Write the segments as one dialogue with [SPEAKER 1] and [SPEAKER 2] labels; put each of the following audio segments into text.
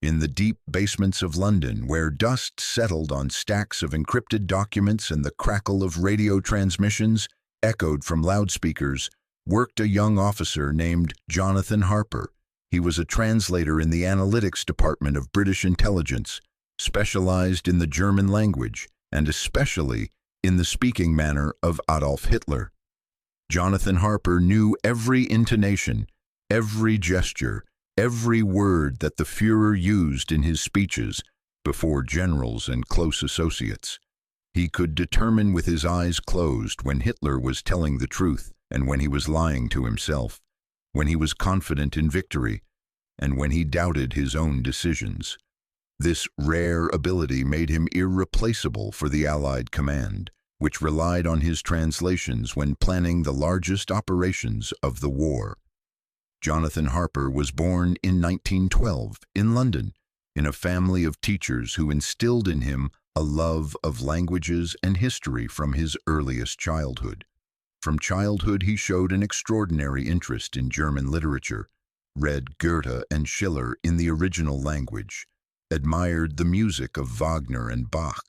[SPEAKER 1] in the deep basements of London, where dust settled on stacks of encrypted documents and the crackle of radio transmissions echoed from loudspeakers, worked a young officer named Jonathan Harper. He was a translator in the analytics department of British intelligence, specialized in the German language, and especially in the speaking manner of Adolf Hitler. Jonathan Harper knew every intonation, every gesture, every word that the Führer used in his speeches before generals and close associates. He could determine with his eyes closed when Hitler was telling the truth and when he was lying to himself, when he was confident in victory, and when he doubted his own decisions. This rare ability made him irreplaceable for the Allied command, which relied on his translations when planning the largest operations of the war. Jonathan Harper was born in 1912 in London, in a family of teachers who instilled in him a love of languages and history from his earliest childhood. From childhood, he showed an extraordinary interest in German literature, read Goethe and Schiller in the original language, admired the music of Wagner and Bach,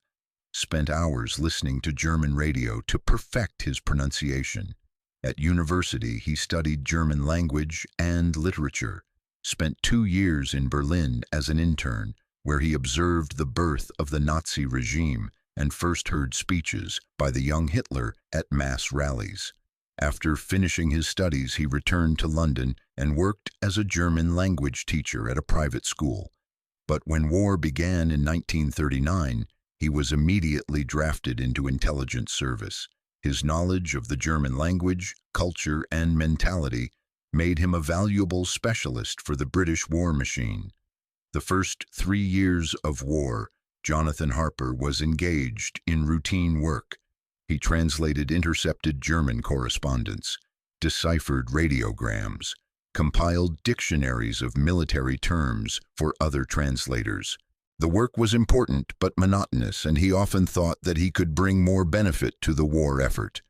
[SPEAKER 1] spent hours listening to German radio to perfect his pronunciation. At university, he studied German language and literature, spent 2 years in Berlin as an intern, where he observed the birth of the Nazi regime and first heard speeches by the young Hitler at mass rallies. After finishing his studies, he returned to London and worked as a German language teacher at a private school. But when war began in 1939, he was immediately drafted into intelligence service. His knowledge of the German language, culture, and mentality made him a valuable specialist for the British war machine. The first 3 years of war, Jonathan Harper was engaged in routine work. He translated intercepted German correspondence, deciphered radiograms, compiled dictionaries of military terms for other translators. The work was important but monotonous, and he often thought that he could bring more benefit to the war effort.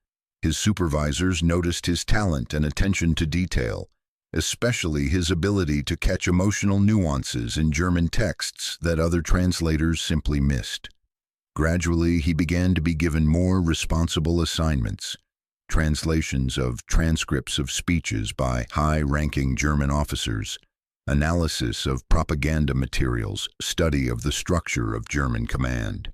[SPEAKER 1] His supervisors noticed his talent and attention to detail, especially his ability to catch emotional nuances in German texts that other translators simply missed. Gradually, he began to be given more responsible assignments: translations of transcripts of speeches by high-ranking German officers, analysis of propaganda materials, study of the structure of German command.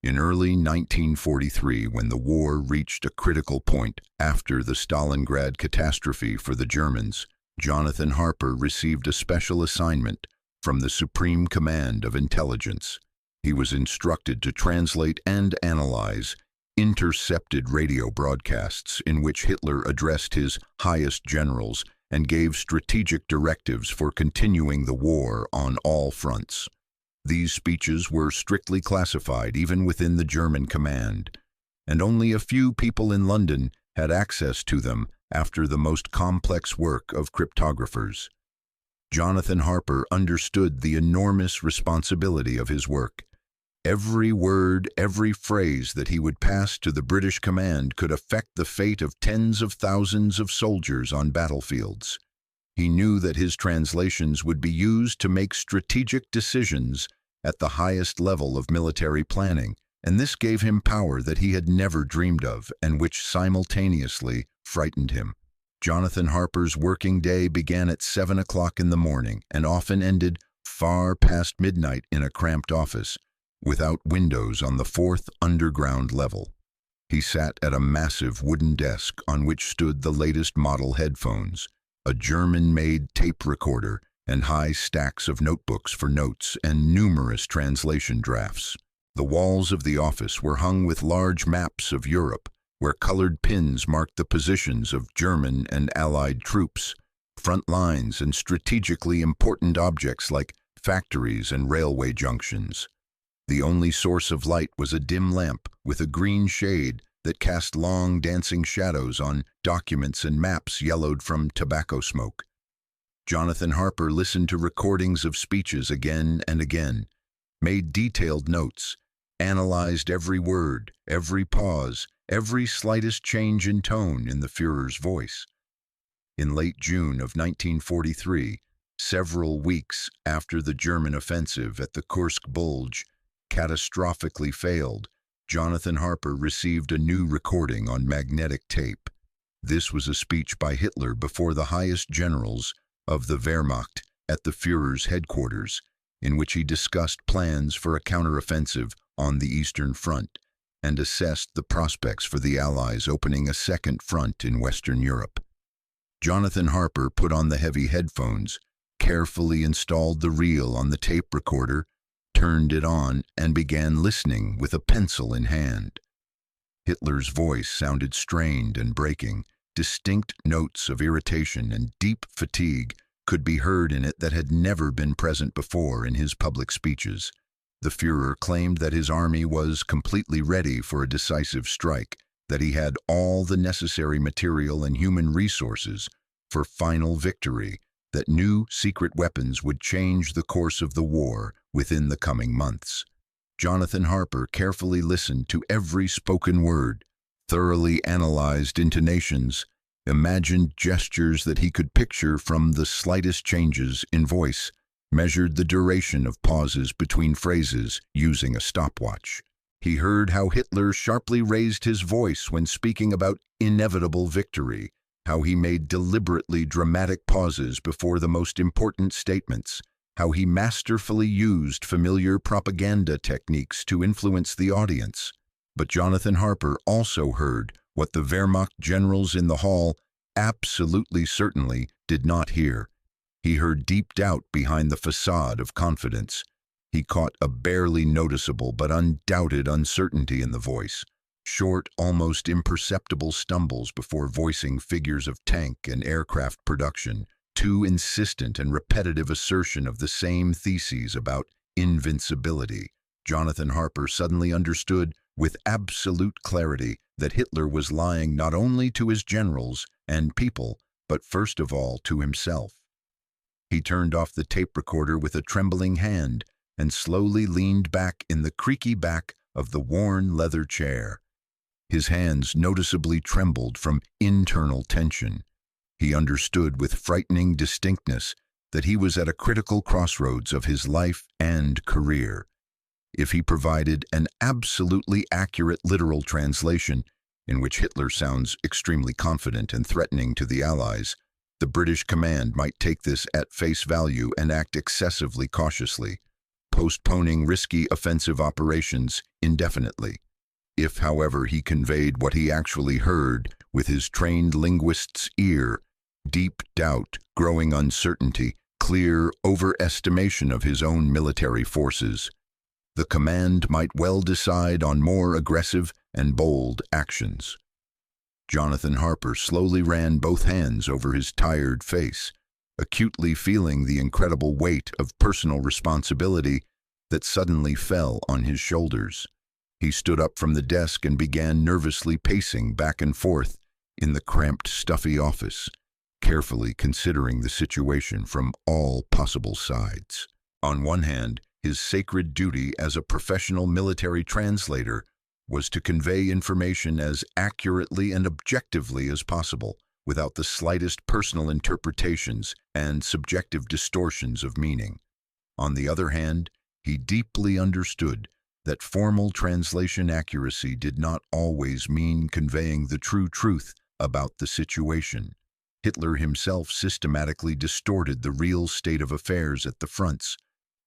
[SPEAKER 1] In early 1943, when the war reached a critical point after the Stalingrad catastrophe for the Germans, Jonathan Harper received a special assignment from the Supreme Command of Intelligence. He was instructed to translate and analyze intercepted radio broadcasts in which Hitler addressed his highest generals and gave strategic directives for continuing the war on all fronts. These speeches were strictly classified even within the German command, and only a few people in London had access to them after the most complex work of cryptographers. Jonathan Harper understood the enormous responsibility of his work. Every word, every phrase that he would pass to the British command could affect the fate of tens of thousands of soldiers on battlefields. He knew that his translations would be used to make strategic decisions at the highest level of military planning, and this gave him power that he had never dreamed of and which simultaneously frightened him. Jonathan Harper's working day began at 7 o'clock in the morning and often ended far past midnight in a cramped office, without windows on the 4th underground level. He sat at a massive wooden desk on which stood the latest model headphones, a German-made tape recorder, and high stacks of notebooks for notes and numerous translation drafts. The walls of the office were hung with large maps of Europe, where colored pins marked the positions of German and Allied troops, front lines, and strategically important objects like factories and railway junctions. The only source of light was a dim lamp with a green shade that cast long dancing shadows on documents and maps yellowed from tobacco smoke. Jonathan Harper listened to recordings of speeches again and again, made detailed notes, analyzed every word, every pause, every slightest change in tone in the Führer's voice. In late June of 1943, Several weeks after the German offensive at the Kursk Bulge catastrophically failed, Jonathan Harper received a new recording on magnetic tape. This was a speech by Hitler before the highest generals of the Wehrmacht at the Führer's headquarters, in which he discussed plans for a counteroffensive on the Eastern Front and assessed the prospects for the Allies opening a second front in Western Europe. Jonathan Harper put on the heavy headphones, carefully installed the reel on the tape recorder, turned it on, and began listening with a pencil in hand. Hitler's voice sounded strained and breaking. Distinct notes of irritation and deep fatigue could be heard in it that had never been present before in his public speeches. The Führer claimed that his army was completely ready for a decisive strike, that he had all the necessary material and human resources for final victory, that new secret weapons would change the course of the war within the coming months. Jonathan Harper carefully listened to every spoken word, thoroughly analyzed intonations, imagined gestures that he could picture from the slightest changes in voice, measured the duration of pauses between phrases using a stopwatch. He heard how Hitler sharply raised his voice when speaking about inevitable victory, how he made deliberately dramatic pauses before the most important statements, how he masterfully used familiar propaganda techniques to influence the audience. But Jonathan Harper also heard what the Wehrmacht generals in the hall absolutely certainly did not hear. He heard deep doubt behind the facade of confidence. He caught a barely noticeable but undoubted uncertainty in the voice, short, almost imperceptible stumbles before voicing figures of tank and aircraft production, too insistent and repetitive assertion of the same theses about invincibility. Jonathan Harper suddenly understood with absolute clarity that Hitler was lying not only to his generals and people, but first of all to himself. He turned off the tape recorder with a trembling hand and slowly leaned back in the creaky back of the worn leather chair. His hands noticeably trembled from internal tension. He understood with frightening distinctness that he was at a critical crossroads of his life and career. If he provided an absolutely accurate literal translation, in which Hitler sounds extremely confident and threatening to the Allies, the British command might take this at face value and act excessively cautiously, postponing risky offensive operations indefinitely. If, however, he conveyed what he actually heard with his trained linguist's ear, deep doubt, growing uncertainty, clear overestimation of his own military forces, the command might well decide on more aggressive and bold actions. Jonathan Harper slowly ran both hands over his tired face, acutely feeling the incredible weight of personal responsibility that suddenly fell on his shoulders. He stood up from the desk and began nervously pacing back and forth in the cramped, stuffy office, carefully considering the situation from all possible sides. On one hand, his sacred duty as a professional military translator was to convey information as accurately and objectively as possible, without the slightest personal interpretations and subjective distortions of meaning. On the other hand, he deeply understood that formal translation accuracy did not always mean conveying the true truth about the situation. Hitler himself systematically distorted the real state of affairs at the fronts,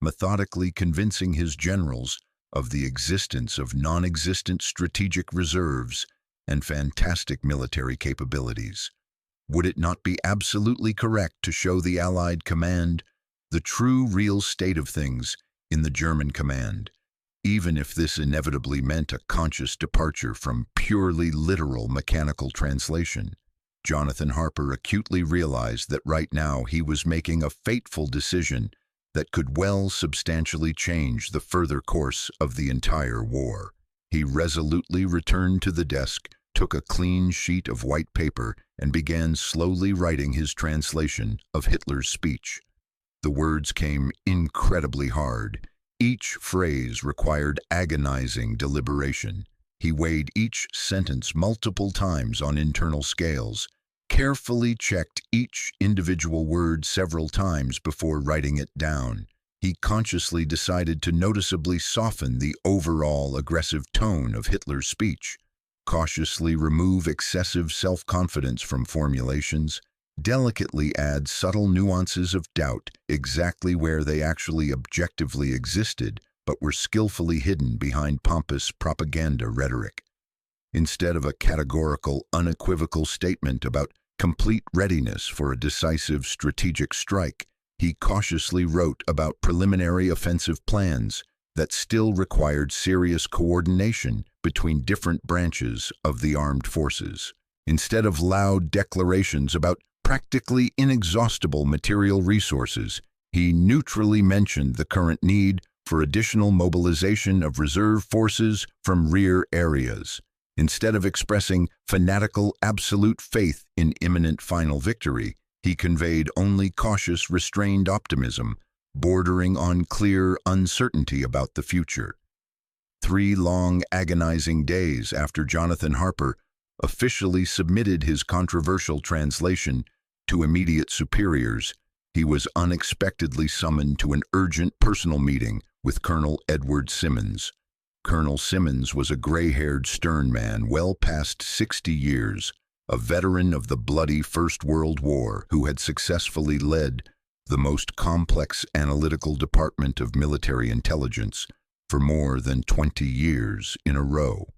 [SPEAKER 1] methodically convincing his generals of the existence of non-existent strategic reserves and fantastic military capabilities. Would it not be absolutely correct to show the Allied command the true real state of things in the German command, even if this inevitably meant a conscious departure from purely literal mechanical translation? Jonathan Harper acutely realized that right now he was making a fateful decision that could well substantially change the further course of the entire war. He resolutely returned to the desk, took a clean sheet of white paper, and began slowly writing his translation of Hitler's speech. The words came incredibly hard. Each phrase required agonizing deliberation. He weighed each sentence multiple times on internal scales, carefully checked each individual word several times before writing it down. He consciously decided to noticeably soften the overall aggressive tone of Hitler's speech, cautiously remove excessive self-confidence from formulations, delicately add subtle nuances of doubt exactly where they actually objectively existed but were skillfully hidden behind pompous propaganda rhetoric. Instead of a categorical, unequivocal statement about complete readiness for a decisive strategic strike, he cautiously wrote about preliminary offensive plans that still required serious coordination between different branches of the armed forces. Instead of loud declarations about practically inexhaustible material resources, he neutrally mentioned the current need for additional mobilization of reserve forces from rear areas. Instead of expressing fanatical absolute faith in imminent final victory, he conveyed only cautious, restrained optimism, bordering on clear uncertainty about the future. 3 long, agonizing days after Jonathan Harper officially submitted his controversial translation to immediate superiors, he was unexpectedly summoned to an urgent personal meeting with Colonel Edward Simmons. Colonel Simmons was a gray-haired, stern man well past 60 years, a veteran of the bloody First World War who had successfully led the most complex analytical department of military intelligence for more than 20 years in a row.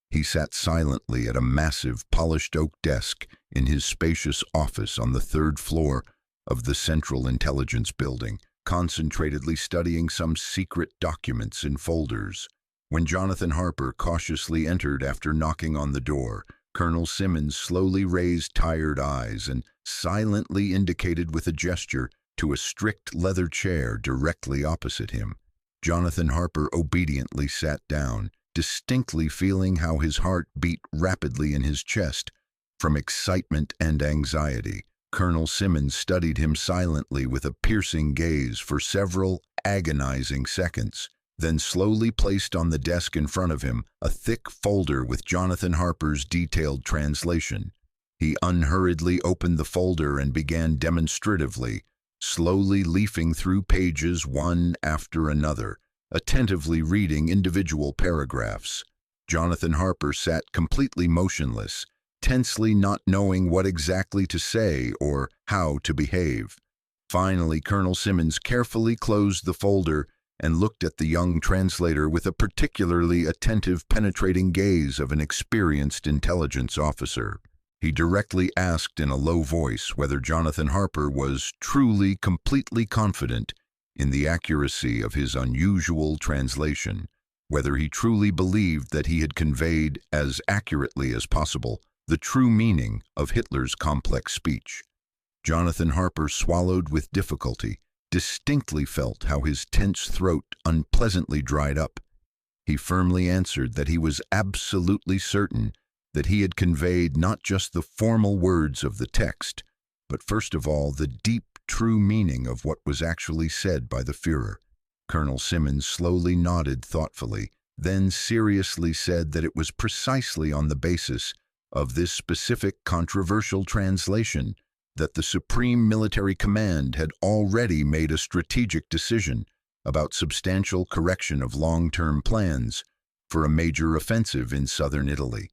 [SPEAKER 1] He sat silently at a massive polished oak desk in his spacious office on the 3rd floor of the Central Intelligence Building, concentratedly studying some secret documents in folders. When Jonathan Harper cautiously entered after knocking on the door, Colonel Simmons slowly raised tired eyes and silently indicated with a gesture to a strict leather chair directly opposite him. Jonathan Harper obediently sat down, distinctly feeling how his heart beat rapidly in his chest from excitement and anxiety. Colonel Simmons studied him silently with a piercing gaze for several agonizing seconds, then slowly placed on the desk in front of him a thick folder with Jonathan Harper's detailed translation. He unhurriedly opened the folder and began demonstratively, slowly leafing through pages one after another, attentively reading individual paragraphs. Jonathan Harper sat completely motionless, tensely not knowing what exactly to say or how to behave. Finally, Colonel Simmons carefully closed the folder and looked at the young translator with a particularly attentive, penetrating gaze of an experienced intelligence officer. He directly asked in a low voice whether Jonathan Harper was truly, completely confident in the accuracy of his unusual translation, whether he truly believed that he had conveyed as accurately as possible the true meaning of Hitler's complex speech. Jonathan Harper swallowed with difficulty, distinctly felt how his tense throat unpleasantly dried up. He firmly answered that he was absolutely certain that he had conveyed not just the formal words of the text, but first of all the deep, true meaning of what was actually said by the Führer. Colonel Simmons slowly nodded thoughtfully, then seriously said that it was precisely on the basis of this specific controversial translation that the Supreme Military Command had already made a strategic decision about substantial correction of long-term plans for a major offensive in southern Italy.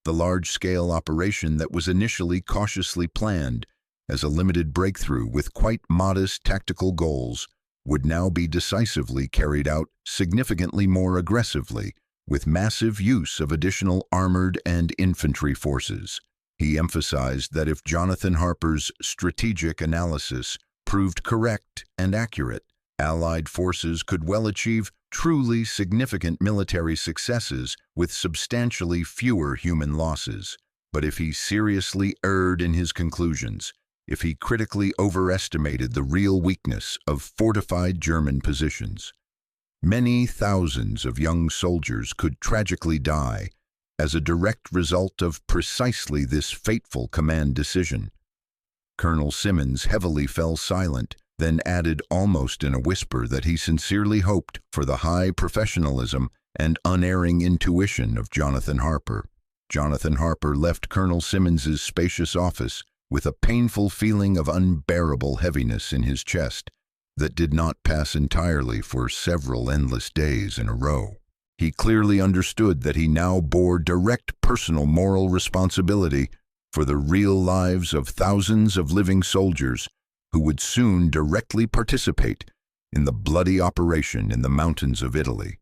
[SPEAKER 1] The large-scale operation that was initially cautiously planned as a limited breakthrough with quite modest tactical goals would now be decisively carried out significantly more aggressively, with massive use of additional armored and infantry forces. He emphasized that if Jonathan Harper's strategic analysis proved correct and accurate, Allied forces could well achieve truly significant military successes with substantially fewer human losses. But if he seriously erred in his conclusions, if he critically overestimated the real weakness of fortified German positions, many thousands of young soldiers could tragically die as a direct result of precisely this fateful command decision. Colonel Simmons heavily fell silent, then added almost in a whisper that he sincerely hoped for the high professionalism and unerring intuition of Jonathan Harper. Jonathan Harper left Colonel Simmons's spacious office with a painful feeling of unbearable heaviness in his chest that did not pass entirely for several endless days in a row. He clearly understood that he now bore direct personal moral responsibility for the real lives of thousands of living soldiers who would soon directly participate in the bloody operation in the mountains of Italy.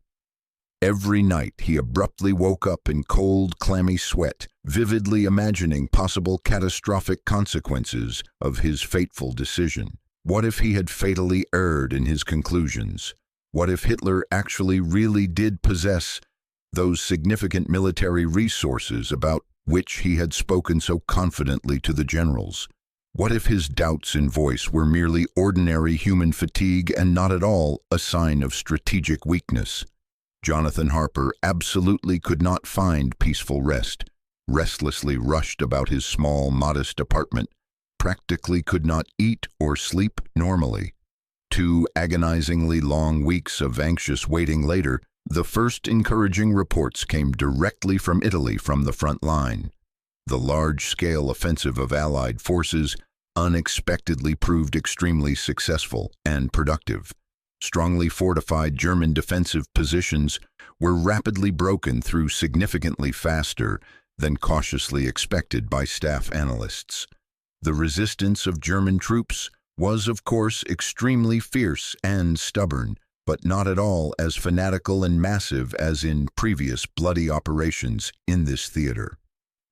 [SPEAKER 1] Every night he abruptly woke up in cold, clammy sweat, vividly imagining possible catastrophic consequences of his fateful decision. What if he had fatally erred in his conclusions? What if Hitler actually really did possess those significant military resources about which he had spoken so confidently to the generals? What if his doubts in voice were merely ordinary human fatigue and not at all a sign of strategic weakness? Jonathan Harper absolutely could not find peaceful rest, restlessly rushed about his small, modest apartment, practically could not eat or sleep normally. 2 agonizingly long weeks of anxious waiting later, the first encouraging reports came directly from Italy from the front line. The large-scale offensive of Allied forces unexpectedly proved extremely successful and productive. Strongly fortified German defensive positions were rapidly broken through significantly faster than cautiously expected by staff analysts. The resistance of German troops was, of course, extremely fierce and stubborn, but not at all as fanatical and massive as in previous bloody operations in this theater.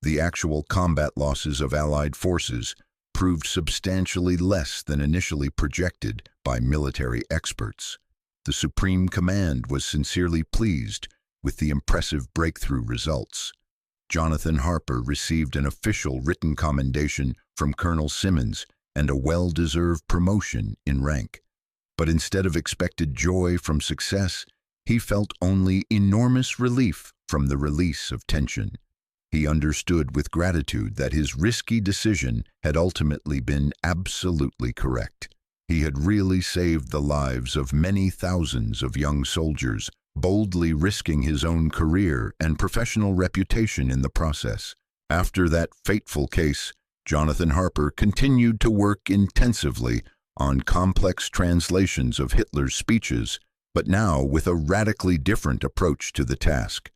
[SPEAKER 1] The actual combat losses of Allied forces proved substantially less than initially projected by military experts. The Supreme Command was sincerely pleased with the impressive breakthrough results. Jonathan Harper received an official written commendation from Colonel Simmons and a well-deserved promotion in rank. But instead of expected joy from success, he felt only enormous relief from the release of tension. He understood with gratitude that his risky decision had ultimately been absolutely correct. He had really saved the lives of many thousands of young soldiers, boldly risking his own career and professional reputation in the process. After that fateful case, Jonathan Harper continued to work intensively on complex translations of Hitler's speeches, but now with a radically different approach to the task.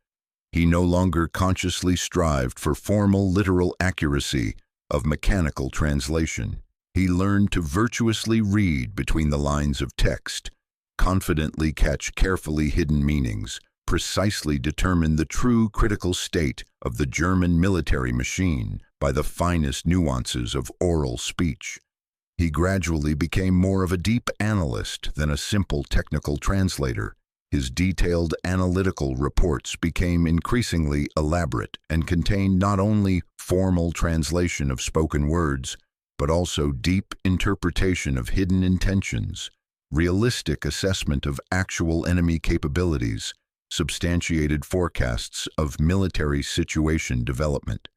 [SPEAKER 1] He no longer consciously strived for formal literal accuracy of mechanical translation. He learned to virtuously read between the lines of text, confidently catch carefully hidden meanings, precisely determine the true critical state of the German military machine by the finest nuances of oral speech. He gradually became more of a deep analyst than a simple technical translator. His detailed analytical reports became increasingly elaborate and contained not only formal translation of spoken words, but also deep interpretation of hidden intentions, realistic assessment of actual enemy capabilities, substantiated forecasts of military situation development.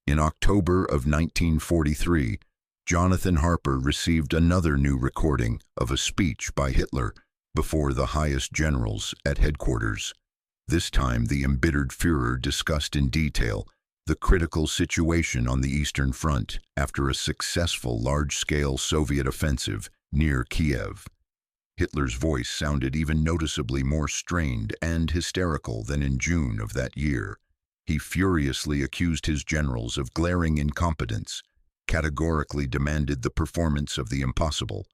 [SPEAKER 1] In October of 1943, Jonathan Harper received another new recording of a speech by Hitler before the highest generals at headquarters. This time, the embittered Führer discussed in detail the critical situation on the Eastern Front after a successful large-scale Soviet offensive near Kiev. Hitler's voice sounded even noticeably more strained and hysterical than in June of that year. He furiously accused his generals of glaring incompetence, categorically demanded the performance of the impossible,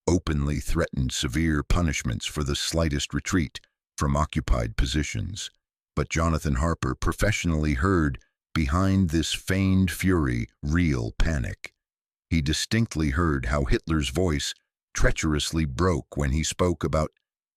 [SPEAKER 1] openly threatened severe punishments for the slightest retreat from occupied positions. But Jonathan Harper professionally heard behind this feigned fury real panic. He distinctly heard how Hitler's voice treacherously broke when he spoke about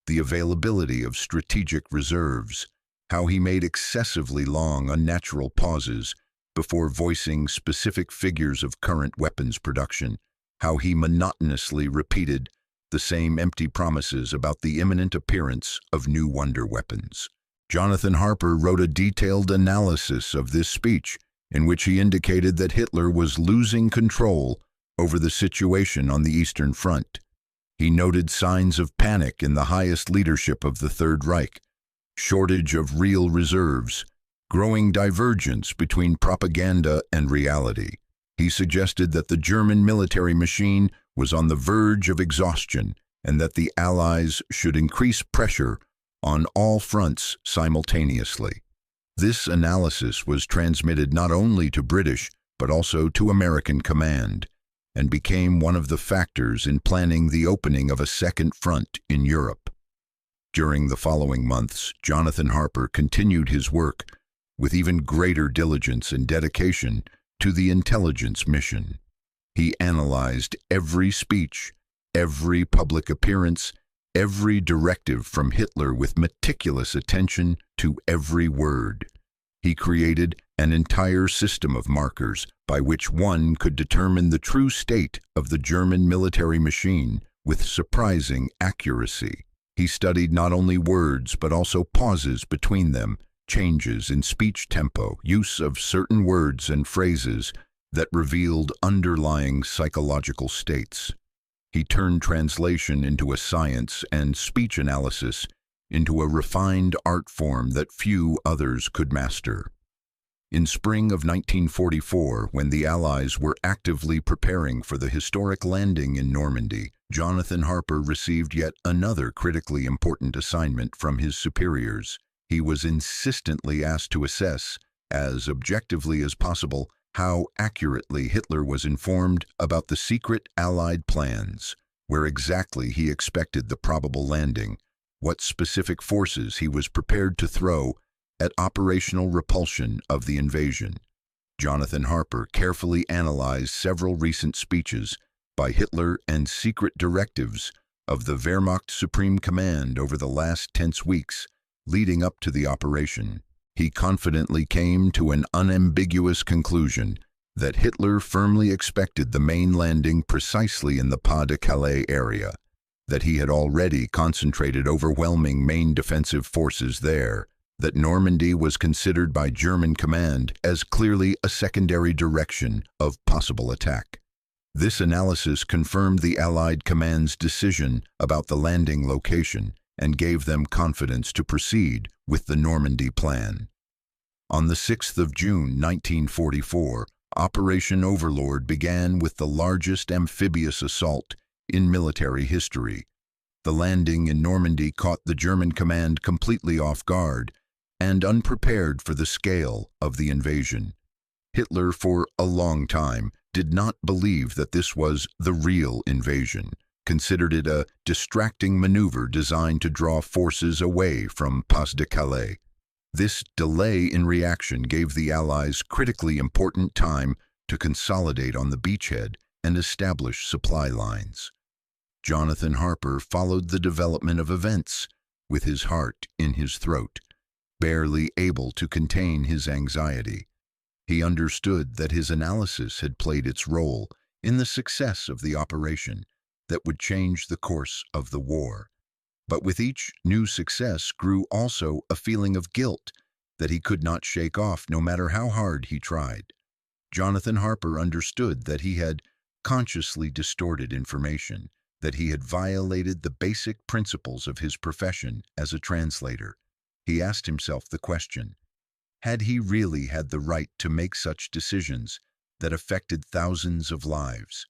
[SPEAKER 1] the availability of strategic reserves, how he made excessively long, unnatural pauses before voicing specific figures of current weapons production, how he monotonously repeated the same empty promises about the imminent appearance of new wonder weapons. Jonathan Harper wrote a detailed analysis of this speech in which he indicated that Hitler was losing control over the situation on the Eastern Front. He noted signs of panic in the highest leadership of the Third Reich, shortage of real reserves, growing divergence between propaganda and reality. He suggested that the German military machine was on the verge of exhaustion and that the Allies should increase pressure on all fronts simultaneously. This analysis was transmitted not only to British but also to American command, and became one of the factors in planning the opening of a second front in Europe. During the following months, Jonathan Harper continued his work with even greater diligence and dedication to the intelligence mission. He analyzed every speech, every public appearance, every directive from Hitler with meticulous attention to every word. He created an entire system of markers by which one could determine the true state of the German military machine with surprising accuracy. He studied not only words but also pauses between them, changes in speech tempo, use of certain words and phrases that revealed underlying psychological states. He turned translation into a science and speech analysis into a refined art form that few others could master. In spring of 1944, when the Allies were actively preparing for the historic landing in Normandy, Jonathan Harper received yet another critically important assignment from his superiors. He was insistently asked to assess, as objectively as possible, how accurately Hitler was informed about the secret Allied plans, where exactly he expected the probable landing, what specific forces he was prepared to throw at operational repulsion of the invasion. Jonathan Harper carefully analyzed several recent speeches by Hitler and secret directives of the Wehrmacht Supreme Command over the last tense weeks leading up to the operation. He confidently came to an unambiguous conclusion that Hitler firmly expected the main landing precisely in the Pas-de-Calais area, that he had already concentrated overwhelming main defensive forces there, that Normandy was considered by German command as clearly a secondary direction of possible attack. This analysis confirmed the Allied command's decision about the landing location and gave them confidence to proceed with the Normandy plan. On the 6th of June 1944, Operation Overlord began with the largest amphibious assault in military history. The landing in Normandy caught the German command completely off guard and unprepared for the scale of the invasion. Hitler, for a long time, did not believe that this was the real invasion, considered it a distracting maneuver designed to draw forces away from Pas-de-Calais. This delay in reaction gave the Allies critically important time to consolidate on the beachhead and establish supply lines. Jonathan Harper followed the development of events with his heart in his throat, barely able to contain his anxiety. He understood that his analysis had played its role in the success of the operation that would change the course of the war. But with each new success grew also a feeling of guilt that he could not shake off no matter how hard he tried. Jonathan Harper understood that he had consciously distorted information, that he had violated the basic principles of his profession as a translator. He asked himself the question, had he really had the right to make such decisions that affected thousands of lives?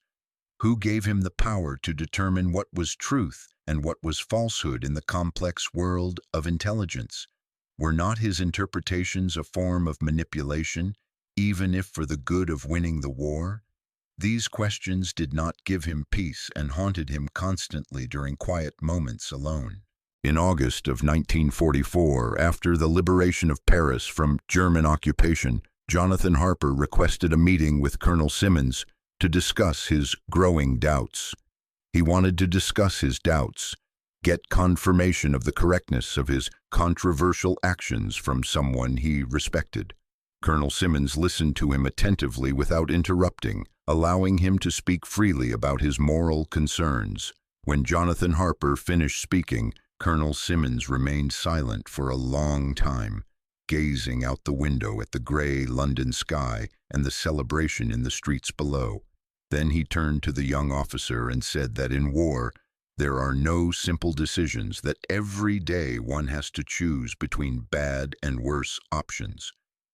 [SPEAKER 1] Who gave him the power to determine what was truth and what was falsehood in the complex world of intelligence? Were not his interpretations a form of manipulation, even if for the good of winning the war? These questions did not give him peace and haunted him constantly during quiet moments alone. In August of 1944, after the liberation of Paris from German occupation, Jonathan Harper requested a meeting with Colonel Simmons to discuss his growing doubts. He wanted to discuss his doubts, get confirmation of the correctness of his controversial actions from someone he respected. Colonel Simmons listened to him attentively without interrupting, allowing him to speak freely about his moral concerns. When Jonathan Harper finished speaking, Colonel Simmons remained silent for a long time, gazing out the window at the gray London sky and the celebration in the streets below. Then he turned to the young officer and said that in war, there are no simple decisions, that every day one has to choose between bad and worse options.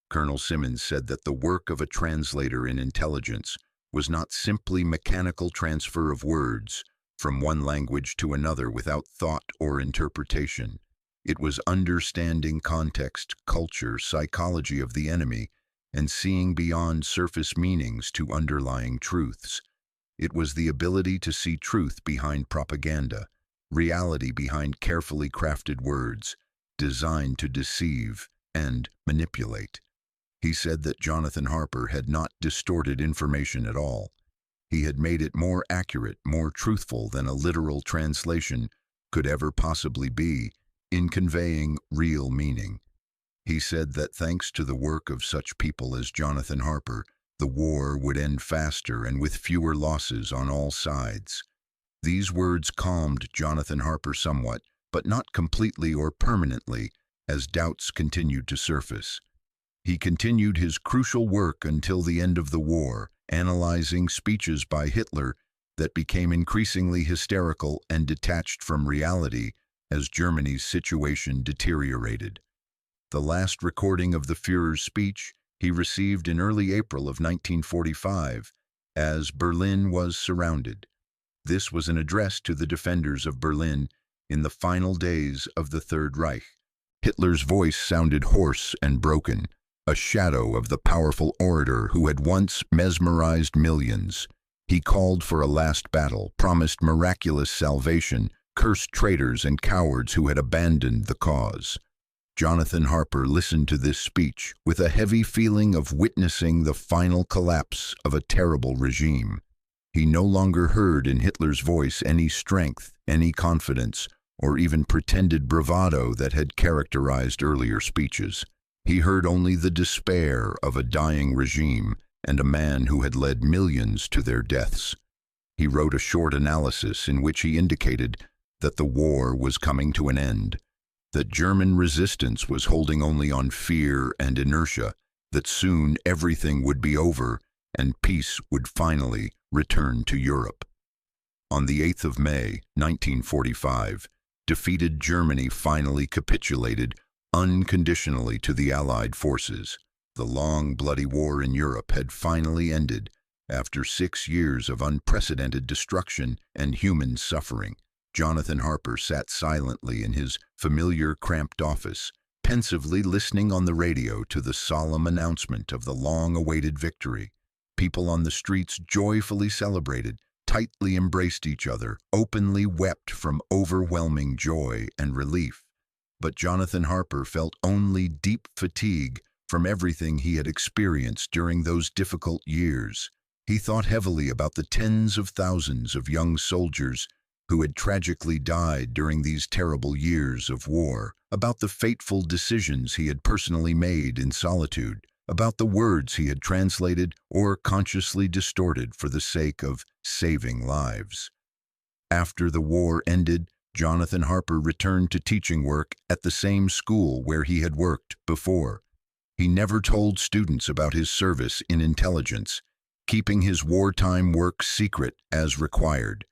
[SPEAKER 1] Colonel Simmons said that the work of a translator in intelligence was not simply mechanical transfer of words from one language to another without thought or interpretation. It was understanding context, culture, psychology of the enemy, and seeing beyond surface meanings to underlying truths. It was the ability to see truth behind propaganda, reality behind carefully crafted words, designed to deceive and manipulate. He said that Jonathan Harper had not distorted information at all. He had made it more accurate, more truthful than a literal translation could ever possibly be, in conveying real meaning. He said that thanks to the work of such people as Jonathan Harper, the war would end faster and with fewer losses on all sides. These words calmed Jonathan Harper somewhat, but not completely or permanently, as doubts continued to surface. He continued his crucial work until the end of the war, analyzing speeches by Hitler that became increasingly hysterical and detached from reality as Germany's situation deteriorated. The last recording of the Führer's speech he received in early April of 1945, as Berlin was surrounded. This was an address to the defenders of Berlin in the final days of the Third Reich. Hitler's voice sounded hoarse and broken, a shadow of the powerful orator who had once mesmerized millions. He called for a last battle, promised miraculous salvation, cursed traitors and cowards who had abandoned the cause. Jonathan Harper listened to this speech with a heavy feeling of witnessing the final collapse of a terrible regime. He no longer heard in Hitler's voice any strength, any confidence, or even pretended bravado that had characterized earlier speeches. He heard only the despair of a dying regime and a man who had led millions to their deaths. He wrote a short analysis in which he indicated that the war was coming to an end, that German resistance was holding only on fear and inertia, that soon everything would be over and peace would finally return to Europe. On the 8th of May, 1945, defeated Germany finally capitulated unconditionally to the Allied forces. The long, bloody war in Europe had finally ended after 6 years of unprecedented destruction and human suffering. Jonathan Harper sat silently in his familiar cramped office, pensively listening on the radio to the solemn announcement of the long-awaited victory. People on the streets joyfully celebrated, tightly embraced each other, openly wept from overwhelming joy and relief. But Jonathan Harper felt only deep fatigue from everything he had experienced during those difficult years. He thought heavily about the tens of thousands of young soldiers who had tragically died during these terrible years of war, about the fateful decisions he had personally made in solitude, about the words he had translated or consciously distorted for the sake of saving lives. After the war ended, Jonathan Harper returned to teaching work at the same school where he had worked before. He never told students about his service in intelligence, keeping his wartime work secret as required.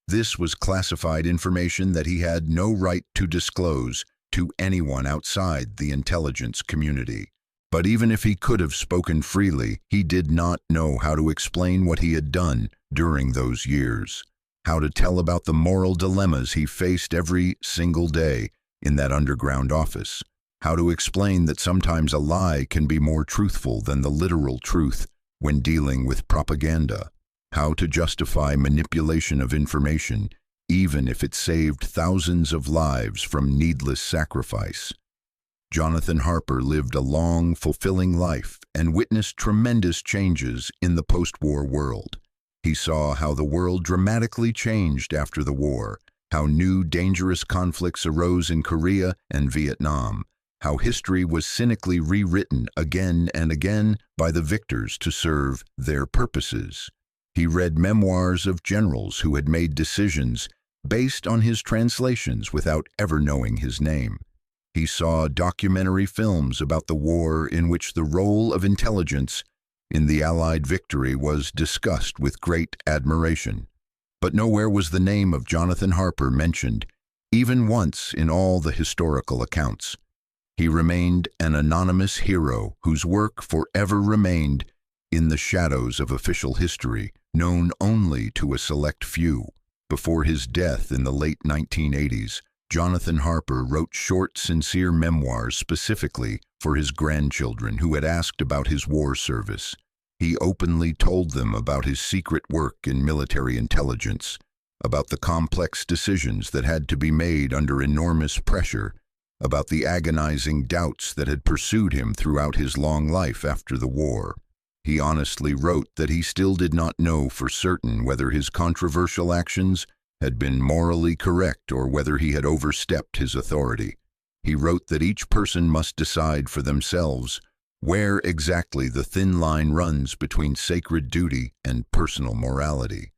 [SPEAKER 1] This was classified information that he had no right to disclose to anyone outside the intelligence community. But even if he could have spoken freely, he did not know how to explain what he had done during those years, how to tell about the moral dilemmas he faced every single day in that underground office, how to explain that sometimes a lie can be more truthful than the literal truth when dealing with propaganda, how to justify manipulation of information, even if it saved thousands of lives from needless sacrifice. Jonathan Harper lived a long, fulfilling life and witnessed tremendous changes in the post-war world. He saw how the world dramatically changed after the war, how new dangerous conflicts arose in Korea and Vietnam, how history was cynically rewritten again and again by the victors to serve their purposes. He read memoirs of generals who had made decisions based on his translations without ever knowing his name. He saw documentary films about the war in which the role of intelligence in the Allied victory was discussed with great admiration. But nowhere was the name of Jonathan Harper mentioned, even once in all the historical accounts. He remained an anonymous hero whose work forever remained in the shadows of official history, known only to a select few. Before his death in the late 1980s, Jonathan Harper wrote short, sincere memoirs specifically for his grandchildren who had asked about his war service. He openly told them about his secret work in military intelligence, about the complex decisions that had to be made under enormous pressure, about the agonizing doubts that had pursued him throughout his long life after the war. He honestly wrote that he still did not know for certain whether his controversial actions had been morally correct or whether he had overstepped his authority. He wrote that each person must decide for themselves where exactly the thin line runs between sacred duty and personal morality,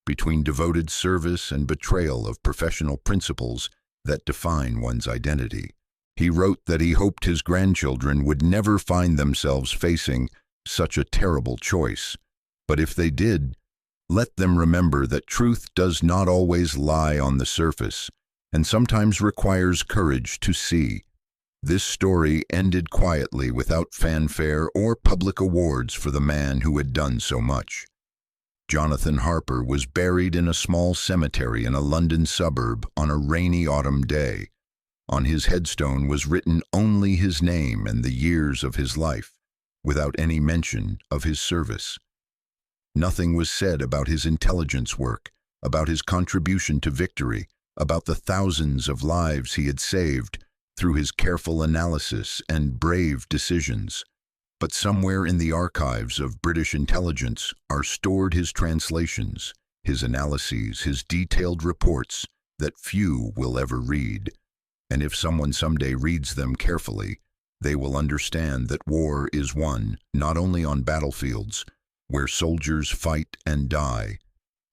[SPEAKER 1] between devoted service and betrayal of professional principles that define one's identity. He wrote that he hoped his grandchildren would never find themselves facing such a terrible choice, but if they did, let them remember that truth does not always lie on the surface and sometimes requires courage to see. This story ended quietly without fanfare or public awards for the man who had done so much. Jonathan Harper was buried in a small cemetery in a London suburb on a rainy autumn day. On his headstone was written only his name and the years of his life, without any mention of his service. Nothing was said about his intelligence work, about his contribution to victory, about the thousands of lives he had saved through his careful analysis and brave decisions. But somewhere in the archives of British intelligence are stored his translations, his analyses, his detailed reports that few will ever read. And if someone someday reads them carefully, they will understand that war is won not only on battlefields, where soldiers fight and die,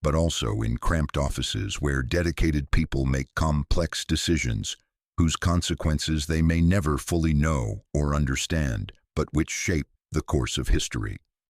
[SPEAKER 1] but also in cramped offices where dedicated people make complex decisions whose consequences they may never fully know or understand, but which shape the course of history.